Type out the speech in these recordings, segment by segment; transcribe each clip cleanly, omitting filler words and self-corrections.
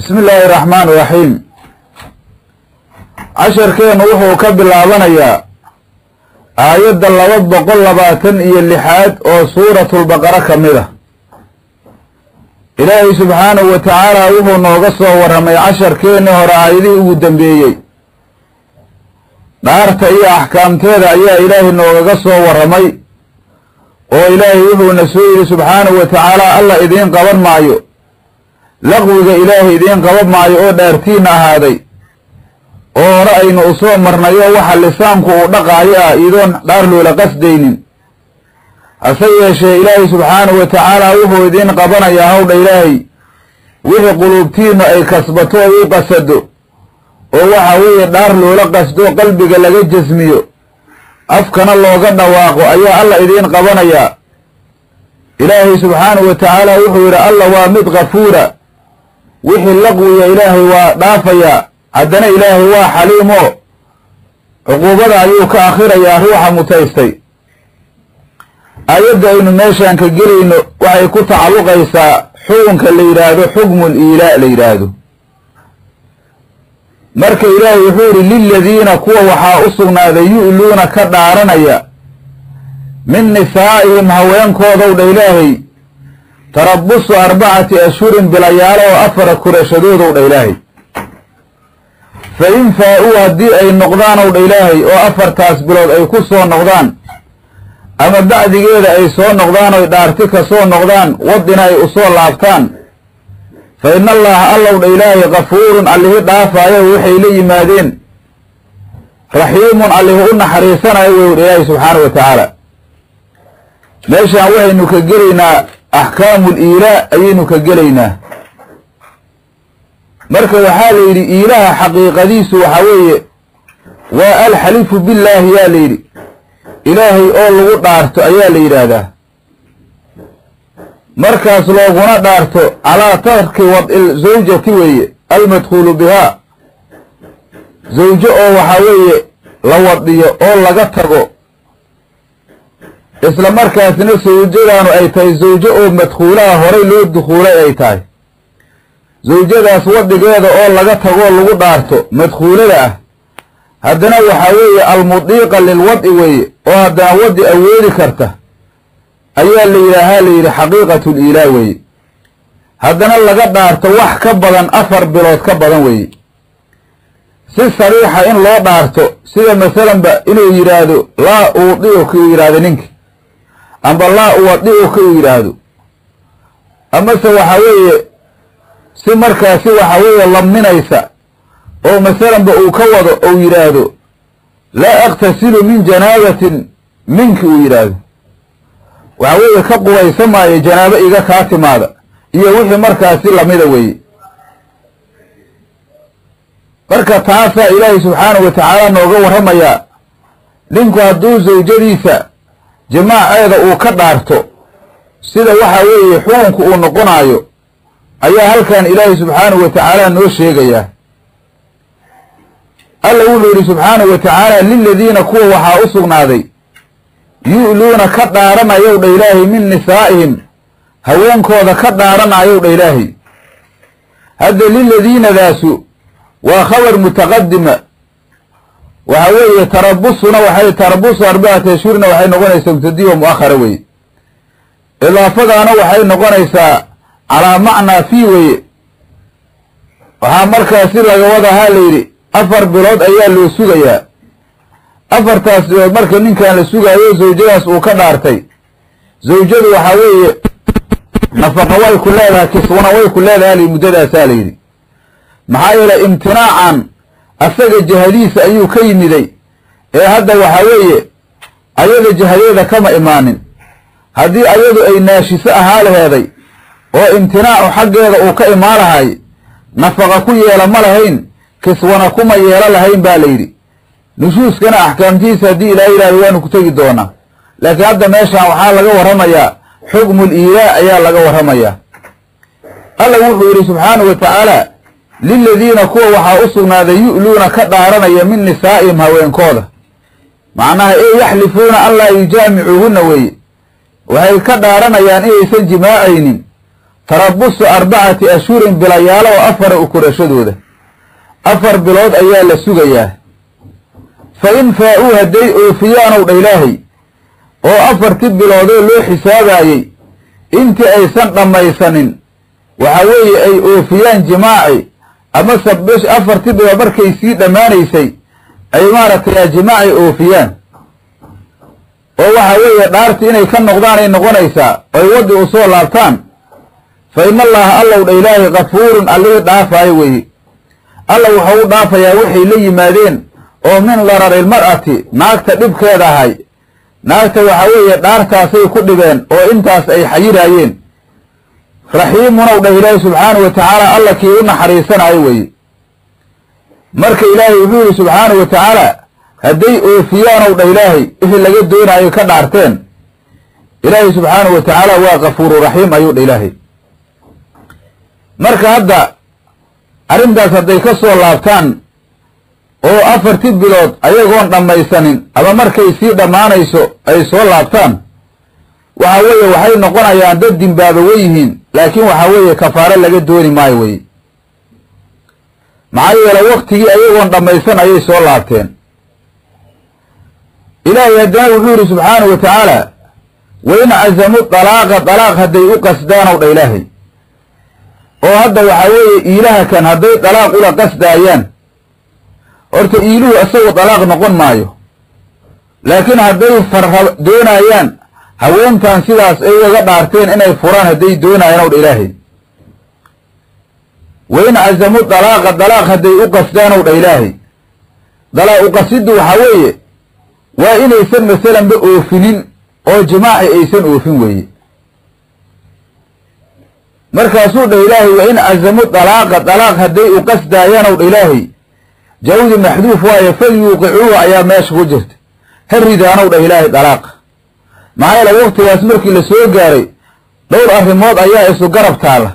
بسم الله الرحمن الرحيم. عشر كان وحو كبلابنيا آيات اللوض بقول لباتن إيا اللحاد أو سورة البقرة كاملة. إلهي سبحانه وتعالى وحو نوغسه ورمي عشر كان هرائده ودنبيي دارت إيا أحكام تيدا إيا إلهي نوغسه ورمي وإلهي وحو نسوه سبحانه وتعالى الله إذين قبر معيو لغوغا إلهي إذين قبر معيو دارتين هذي oo ra'ayna u soo marnayo waxa lisaanku uu dhaqaayo iidoon dhaar loola qasdaynin hase yeeshee ilaahay subxaanahu wa tacaala wuxuu idiin qabanayaa hawdha ilaahay wixii quluubtiinna ay kasbato oo u qasado oo waxa weeye dhaar loola qasdo qalbiga laga jasmiyo afkana looga dhawaaqo ayaa alla idiin qabanayaa ilaahay subxaanahu wa tacaala wuxuu yidhi alla waa mid kafuura wixii laqwiya ilaahay waa dhaafayaa haddana ilaahay waa xaliimo cuquubada ayuu ka akhirayaa ruuxa mutaystay aayadda aynu meeshaan ka gelayno waxay ku tacalluqaysaa xukunka la yidhaahdo xukmul iilaa la yidhaahdo marka ilaahay wuxuu yidhi liladiina kuwa waxaa u sugnaaday yu'luuna ka dhaaranaya min nisaa'ihim haweenkoodow dha ilaahay tarabusu 4 ashhurin bilayaalo oo 4 kurashadoodow dha ilaahay فإن فاؤوا هدي أي نقضان أو إلهي أو أفرتاس بلود أي كسو نقضان أما بعد كده أي سو نقضان أو دارتك سو نقضان ودنا أي أصول لعبتان فإن الله إلهي غفور عليه دافع يوحي لي مادين رحيم عليه قلنا حريصان أيوه إلهي سبحانه وتعالى ليش أوهي نكجرينا أحكام الإيلاء أي نكجرينا marka waxaa la yidhi ilaha xaqiiqadiisu waxa weeye waa alxalifu billahi yaa la yidhi ilaahay oo lagu dhaarto ayaa la yidhaahdaa markaas looguna dhaarto calaa tarki wad'il zawjati weeye almadkhuulu bihaa zawjo oo waxa weeye la wadhiyo oo laga tago isla markaasna zawjadaanu ay tahay zawjo oo madkhuulaha horay loo dukhuulay ay tahay zawjadaas wadhigeeda oo laga tagoo lagu dhaarto madkhuulada ah haddana waxaa weeye almudiiqa lilwad'i weeye oo haddana waddi awoodi karta ayaa la yidhaahaa la yidhi xaqiiqatul iilaa weeye haddana laga dhaarto wax ka badan 4 bilood ka badan weeye si sariixa in loo dhaarto sida masalanba inuu yidhaahdo laa udi'uka uu yidhaahdo ninki amba laa uwadi'uka uu yidhaahdo amase waxaa weeye si markaasi waxa weeye lamninaysa oo masalanba uu ka wado ou yidhaahdo laa aqtasilu min janaabatin minki uu yidhaahdo waxa weeye ka qubaysa maayo janaabo iga kaa timaada iyo wixii markaasi lamida weeye marka taasaa ilaahay subxaanahu wa tacaala nooga warramayaa ninku hadduu zawjadiisa jamaaceeda uu ka dhaarto sida waxa weeye xukunku uu noqonaayo ayaa halkan ilaahay subxaanahu wa tacaala noo sheegayaa alla wuxuu yidhi subxaanahu wa tacaala liladiina kuwa waxaa u sugnaaday yu'luuna ka dhaaranayow dha ilaahay min nisaa'ihim haweenkooda ka dhaaranayow dha ilaahay hadda liladiinadaasu waa khabar mutaqadima waxa weeye tarabusuna tarabusu 4 ashhurna waxay noqonaysaa mubtadiyo mu'akhara weye idaafadaana waxay noqonaysaa calaa macnaa fii weye waxaa markaasi laga wadahaa la yidhi 4 bilood ayaa loo sugayaa 4taas bilood marka ninkan la sugaayo zawjadaas uu ka dhaartay zawjadu waxaa weeye nafaqa way ku leedahay kiswana way ku leedahay muddadaasaa la yidhi maxaa yeelay imtinaacan asaga jahadiisa ayuu ka yimiday ee hadda waxaa weeye ayada jahadeeda kama imaanin haddii ayadu ay naashiso ahaa laheeday oo imtinaacu xaggeeda uu ka imaan lahay nafaqa ku yeela ma lahayn kiswana kuma yeelo lahayn baa la yidhi nushuuskana axkaamtiisa haddii ilaa yidhahdo waanu ku tegi doonaa laakiin hadda meeshaan waxaa laga warramayaa xukmul iilaa ayaa laga warramayaa alla wuxuu yidhi subxaanahu wa tacaala liladiina kuwa waxaa u sugnaaday yu'luuna ka dhaaranaya min nisaa'ihim haweenkooda macnaha ee yaxlifuuna an laa yujaamicuuhunna weeye waxay ka dhaaranayaan inaysan jimaacaynin tarabusu 4 ashhurin bilayaalo oo 4 u kurashadooda 4 bilood ayaa la sugayaa fa in faa'uu hadday oofiyaanow dha ilaahay oo 4 biloodoo loo xisaabayey intii aysan dhammaysanin waxa weeye ay oofiyaan jimaaci ama sabbish 4 bilood markay sii dhammaanaysay ay maaragtay jimaaci oofiyaan oo waxa weeye dhaartii inay ka noqdaan ay noqonaysaa oy waddi u soo laabtaan fa ina allaha allow dha ilaahay kafuurun allihii dhaafaayo weeye alla wuxuu u dhaafayaa waxay la yimaadeen oo min dararilmar'ati naagta dhibkeeda ahay naagta waxa weeye dhaartaasay ku dhibeen oo intaas ay xayiraayeen raxiimunow dhah ilaahi subxaanahu wa tacaala alla kii u naxariisanaayo weeye marka ilaahay wuxuu yidhi subxaanahu wa tacaala hadday oofiyaanow dhah ilaahay wixii laga doonaayo ka dhaarteen ilaahay subxaanahu wa tacaala waa kafuuru raxiim ayuu dha ilaahay marka hadda arrintaas hadday ka soo laabtaan oo 4 bilood ayagoon dhammaysanin ama markay sii dhammaanayso ay soo laabtaan waxa weeye waxay noqonayaan dad dimbaaba way yihiin laakiin waxa weeye kafaaro laga dooni maayo weye maxaa yeele waktigii ayagoon dhammaysan ayay soo laabteen ilaahay haddana wuxuu yidhi subxaanahu wa tacaala wain cazamu dalaaqa dalaaq hadday u qasdaanow dha ilaahay oo hadda waxa weeye iilaha kan hadday dalaaq ula qasdaayaan horta iiluhu isagu dalaaq noqon maayo laakiin hadday doonayaan haweentan sidaas ay ugaga dhaarteen inay furaan hadday doonayaan ow dha ilaahay wain cazamu dalaaqa dalaaq hadday u qasdaanow dha ilaahay dalaaq uqasiddu waxaa weeye waa inaysan masalanba oofinin oo jimaaci aysan oofin weeye markaasuu dha ilaahay wain cazamu dalaaqa dalaaq hadday u qasdaayaanow dha ilaahay jawdi maxduuf waaye falyuuqicuuhu ayaa meesha ku jirta ha ridaanow dha ilaahay dalaaqa maxaa yeele waktigaas markii la soo gaaray dhowr arrimood ayaa isu garab taalla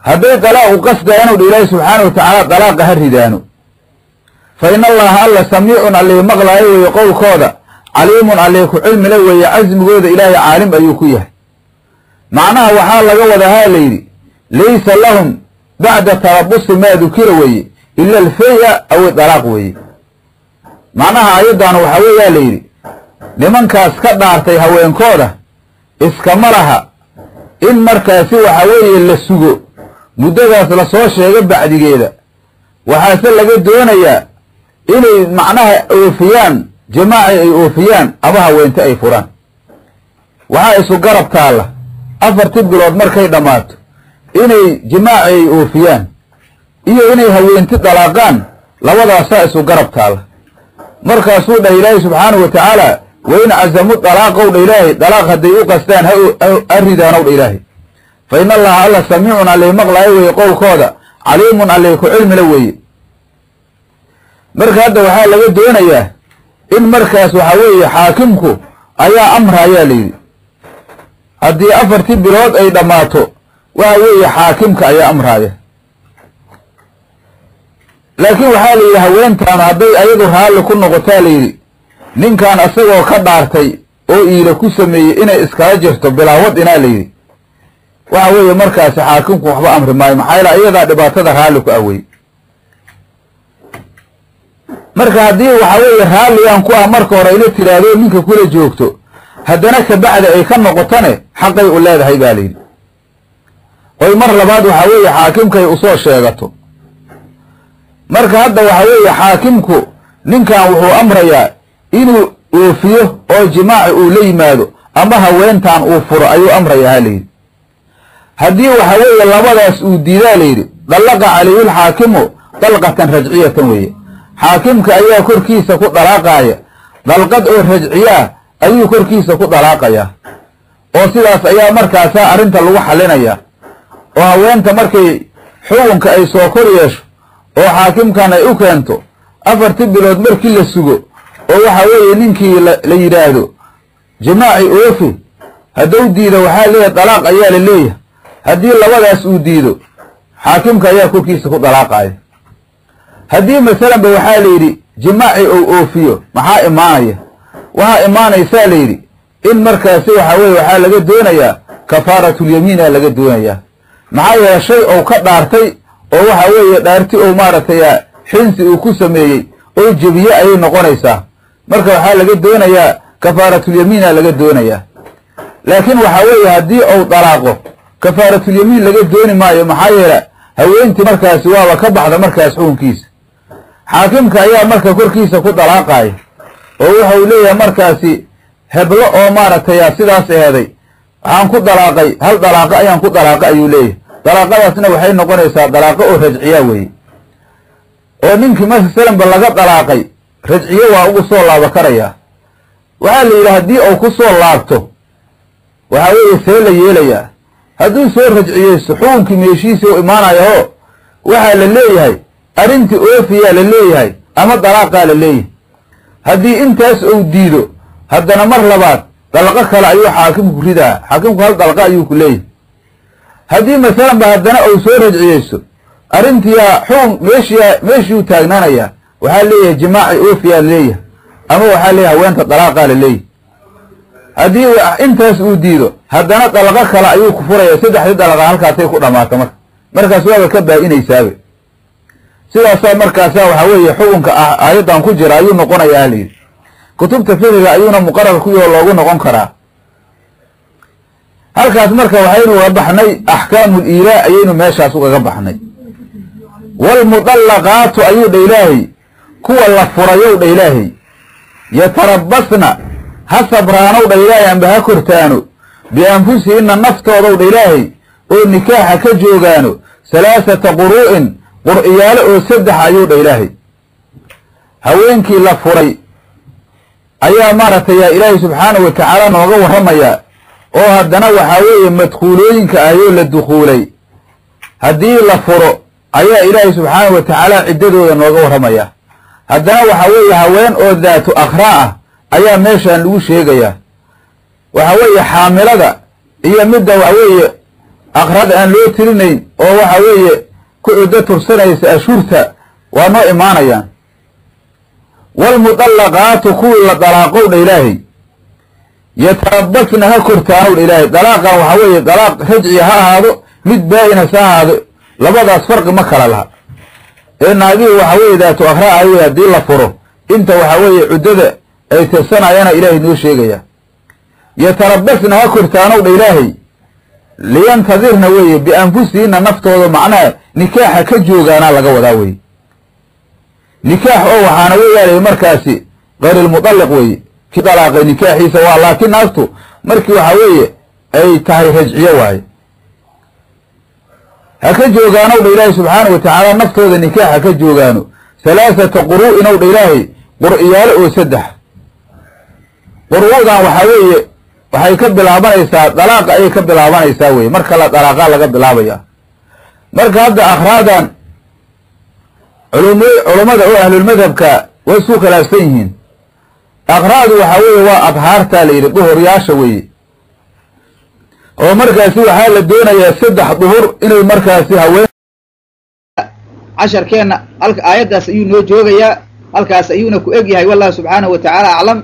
hadday dalaaq u qasdayaanow dha ilaahay subxaanahu wa tacaala dalaaqa ha ridaano fa ina allaha alla samiicun allih maqlaayo weeye qowlkooda caliimun allih ku cilmile weeye casmigooda ilaahay caalim ayuu ku yahay macnaha waxaa laga wadahaa layidhi laysa lahum bacda tarabusi maa dukira weeye ila alfaya aw dalaaq weeye macnaha ayaddan waxaa weeyaa layidhi nimankaas ka dhaartay haweenkooda iskama laha in markaasi waxa weeye la sugo muddadaas lasoo sheego bacdigeeda waxaase laga doonayaa inay macnaha oofiyaan jamaaci ay oofiyaan ama haweente ay furaan waxaa isu garab taalla 4 bilood markay dhammaato inay jamaaci ay oofiyaan iyo inay haweenti dalaaqaan labadaasaa isu garab taalla markaasuu dhah ilaahay subxaanahu wa tacaala wain cazamu dalaaqow dha ilaahay dalaaq hadday u qastaan ha ridaanow dha ilaahay fa ina allaha alla samiicun allih maqlaayo weeye qowlkooda caliimun allih ku cilmile weeye marka hadda waxaa laga doonayaa in markaas waxa weeye xaakimku ayaa amrayaa layidhi haddii 4 bilood ay dhammaato waxa weeye xaakimka ayaa amraaya laakiin waxaa layidhi haweentaan hadday ayadu raalli ku noqotaa layidhi ninkan isagoo ka dhaartay oo iila ku sameeyey inay iskala jirto bilaawad inaa layidhi waxa weeye markaasi xaakimku waxba amri maayo maxaa yaele iyadaa dhibaatada raalli ku awey marka haddii waxa weeye raalligan ku ah marka hore ayla tiraahdo ninka kula joogto haddana kabacdi ay ka noqotane xaqay u leedahay baa layidhi oy mar labaad waxa weeye xaakimkay usoo sheegato marka hadda waxa weeye xaakimku ninkan wuxuu amrayaa inuu oofiyo oo jimaaci uu la yimaado ama haweentan uu furo ayuu amrayaa ha layidhi haddii waxa weeye labadaas uu diidaa layidhi dallaqa calayhil xaakimu dalqatan rajciyatan weeye xaakimka ayaa korkiisa ku dalaaqaaya dalqad oo rajciyaa ayuu korkiisa ku dalaaqayaa oo sidaas ayaa markaasaa arrinta lagu xallinayaa oo haweenta markay xukunka ay soo kor yeesho oo xaakimkan ay u keento 4 bilood markii la sugo oo waxa weeye ninkii la yidhaahdo jimaaci oofi hadduu diido waxaa leeyahay dalaaq ayaa la leeyahay haddii labadaas uu diido xaakimka ayaa korkiisa ku dalaaqaaya haddii masalanba waxaa la yidhi jimaaci ou oofiyo maxaa imaanaya waxaa imaanaysaa layidhi in markaasi waxa weeye waxaa laga doonayaa kafaaratul yamiina laga doonayaa maxaa yeele shay ou ka dhaartay oo waxa weeye dhaarti ou maaragtay xinsi uu ku sameeyey oo jebiye ayay noqonaysaa marka waxaa laga doonayaa kafaaratul yamiina laga doonayaa laakiin waxaa weeye haddii ou dalaaqo kafaaratul yamiin laga dooni maayo maxaa yeele haweentii markaasi waaba ka baxda markaas xukunkiisa xaakimka ayaa marka korkiisa ku dalaaqaaya oo wuxuu leeyahay markaasi heblo oo maaragtay sidaas eeday waxaan ku dalaaqay hal dalaaqo ayaan ku dalaaqay ayuu leeyahay dalaaqadaasna waxay noqonaysaa dalaaqo oo rajciya weeye oo ninkii masalanba laga dalaaqay rajciye waa ugu soo laaba karayaa waxaa la yidhi haddii uu ku soo laabto waxaa weeye see la yeelayaa hadduu soo rajciyeyso xukunkii meeshiisii u imaanayaho waxaa la leeyahay arrintii oofiyaa la leeyahay ama dalaaqaa la leeyahay haddii intaas uu diido haddana mar labaad dalaqo kale ayuu xaakimku ridaa xaakimku hal dalqa ayuu ku leeyahay haddii masalanba haddana uu soo rajciyeyso arrintiyaa xukun meeshiiu taagnaanayaa waxaa leeyahay jimaaci oofiyaa la leeyahay ama waxaa leeyahay haweenta dalaaqaa la leeyahay haddii intaas uu diido haddana dalaqo kale ayuu ku furaya saddexdii dalaqa halkaasay ku dhammaata markaas waaba ka baa-inaysaabe sidaasaa markaasa waxaa weeye xukunka aayaddan ku jira ayuu noqonayaa layidhi kutubta fiqiga ayuuna muqarar ku yaho loogu noqon karaa halkaas marka waxaynu uga baxnay axkaamul iilaa ayaynu meeshaas ugaga baxnay waalmudallaqaatu ayuu dha ilaahay kuwa la furayow dha ilaahay yatarabasna ha sabraanow dha ilaahay amba ha kortaano bianfusihinna naftoodow dha ilaahay oo nikaaxa ka joogaano salaasata quruu'in qur'iyaalo oo saddex ayuu dha ilaahay haweenkii la furay ayaa maaragtay ilaahay subxaanahu watacaala nooga warramayaa oo haddana waxaa weeye madkhuulooyinka ayoo la dukhuulay haddii la furo ayaa ilaahay subxaanahu watacaala ciddadooda nooga warramayaa haddana waxaa weeye haween oo daatu akhraa ah ayaa meeshaan lagu sheegayaa waxaa weeye xaamilada iyo midda waxa weeye akhrada aan loo tirinayn oo waxa weeye ku cuddo tursanaysa ashhurta waa noo imaanayaan waalmudallaqaatu kuwii la dalaaqow dha ilaahay yatarabasna ha kortaanow dha ilaahay dalaaqan waxaa weeye dalaaq rajciya ha ahaado mid baa-inas ha ahaado labadaas farqi ma kala laha ee naagihii waxaa weeye daatu akhraa ay wey haddii la furo inta waxaa weeye cuddada ay tirsanayana ilaahay noo sheegaya yatarabasna ha kortaanow dha ilaahay liyantadirna weeye bianfusihinna naftooda macnaha nikaaxa ka joogaanaa laga wadaa weye nikaax oo waxaana weeyaalay markaasi kayrilmudalliq weeye ki dalaaqay nikaaxiisa waa laakiin naagtu markii waxaa weeye ay tahay rajciyo waaye ha ka joogaanow dha ilaahay subxaana wa tacaala naftooda nikaax ha ka joogaano salaasata quru'inow dha ilaahay qur'iyaalo oo saddex qur'uudan waxaa weeye waxay ka bilaabanaysaa dalaaqa ayay ka bilaabanaysaa weye marka la dalaaqaa laga bilaabaya marka hadda akhraadan culummada oo ahlulmadhabka way isku khilaafsan yihiin akhraadu waxaa weeye waa adhaartaa la yidhi duhuryaasha weeye oo markaasi waxaa la doonayaa saddex duhur inay markaasi haween casharkeenna aayaddaas ayuu noo joogayaa halkaas ayuuna ku eg yahay wallahu subxaanahu wa tacaala aclam